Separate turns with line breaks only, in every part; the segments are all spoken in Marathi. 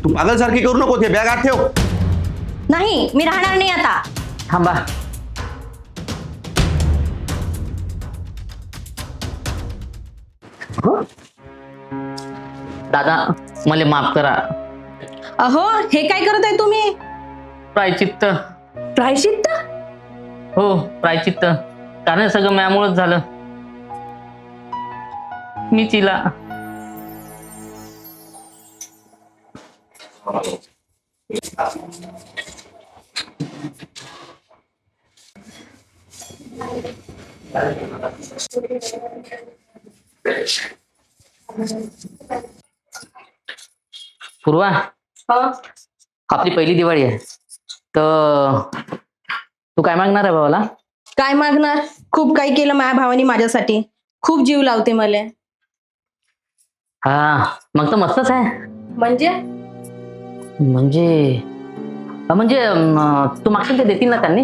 तू पागलसारखी करू नको, ते बॅग आत ठेव.
नाही, मी राहणार नाही आता.
थांबा. दादा मला माफ करा.
अहो, हे काय करत आहे तुम्ही?
प्रायचित्त.
प्रायश्चित्त?
हो, प्रायचित्त. कारण सगळं माझ्यामुळेच झालं. मी तिला पूर्वा, आपली पहिली दिवाळी आहे तर तू काय मागणार आहे भावाला?
काय मागणार? खूप काही केलं माझ्या भावानी माझ्यासाठी. खूप जीव लावते मला.
हा, मग तर मस्तच आहे.
म्हणजे
म्हणजे म्हणजे तू मागशील ते देतील ना त्यांनी?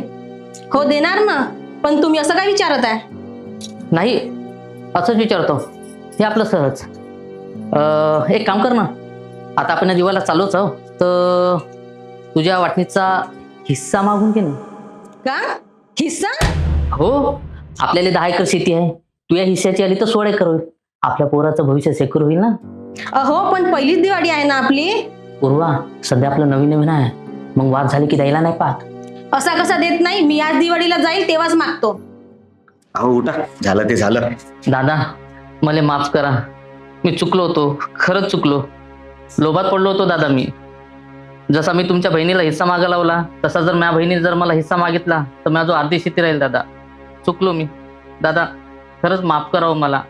हो, देणार ना. पण तुम्ही असं काय विचारत आहे?
नाही, असंच विचारतो. हे आपलं सहज. एक काम कर ना, आता आपण या दिवाला चालूच आहो तर तुझ्या वाटणीचा हिस्सा मागून घे ना.
का? हिस्सा?
हो, आपल्याला 10 एकर शेती आहे. तू या हिस्साची आली तर 16 एकर होईल. आपल्या पोराचं भविष्य सेक्युर होईल ना.
अहो, पण पहिलीच दिवाळी आहे ना आपली.
पूर्वा, सध्या आपलं नवीन नवीन आहे, मग वाद झाले की द्यायला नाही पाहत.
असा कसा देत नाही? मी आज दिवाळीला जाईल तेव्हाच मागतो.
अहो उठा, झालं ते झालं.
दादा मला माफ करा. मी चुकलो होतो, खरंच चुकलो. लोभात पडलो होतो दादा मी. जसा मी तुमच्या बहिणीला हिस्सा मागा लावला तसा जर माझ्या बहिणीने जर मला हिस्सा मागितला तर माझा अर्धी शेती राहील. दादा चुकलो मी. दादा खरंच माफ करावं मला.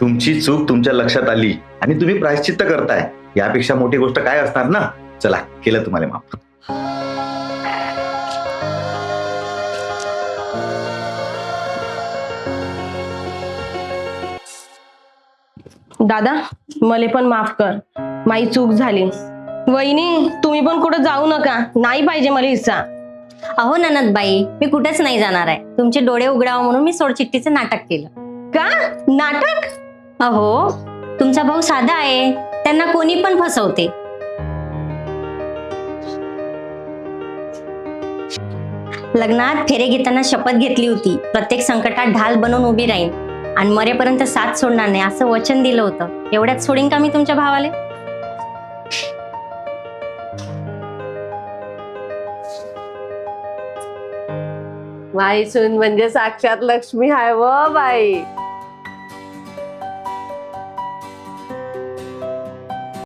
तुमची चूक तुमच्या लक्षात आली आणि तुम्ही प्रायश्चित्त करताय. यापेक्षा मोठी गोष्ट काय असणार ना. चला, केलं तुम्हाला माफ.
दादा, मला पण माफ कर. माझी चूक झाली. वहिनी, तुम्ही पण कुठं जाऊ नका. नाही पाहिजे मला हिस्सा.
अहो ननदबाई, मी कुठेच नाही जाणार आहे. तुमचे डोळे उघडावं म्हणून मी सोडचिठ्ठीचं नाटक केलं.
का नाटक?
अहो, तुमचा भाऊ साधा आहे, त्यांना कोणी पण फसवते. लग्नात फेरे घेताना शपथ घेतली होती, प्रत्येक संकटात ढाल बनून उभी राहीन आणि मरेपर्यंत साथ सोडणार नाही असं वचन दिलं होतं. एवढ्यात सोडीन का मी तुमच्या भावाले?
माई सून म्हणजे साक्षात लक्ष्मी आहे व बाई.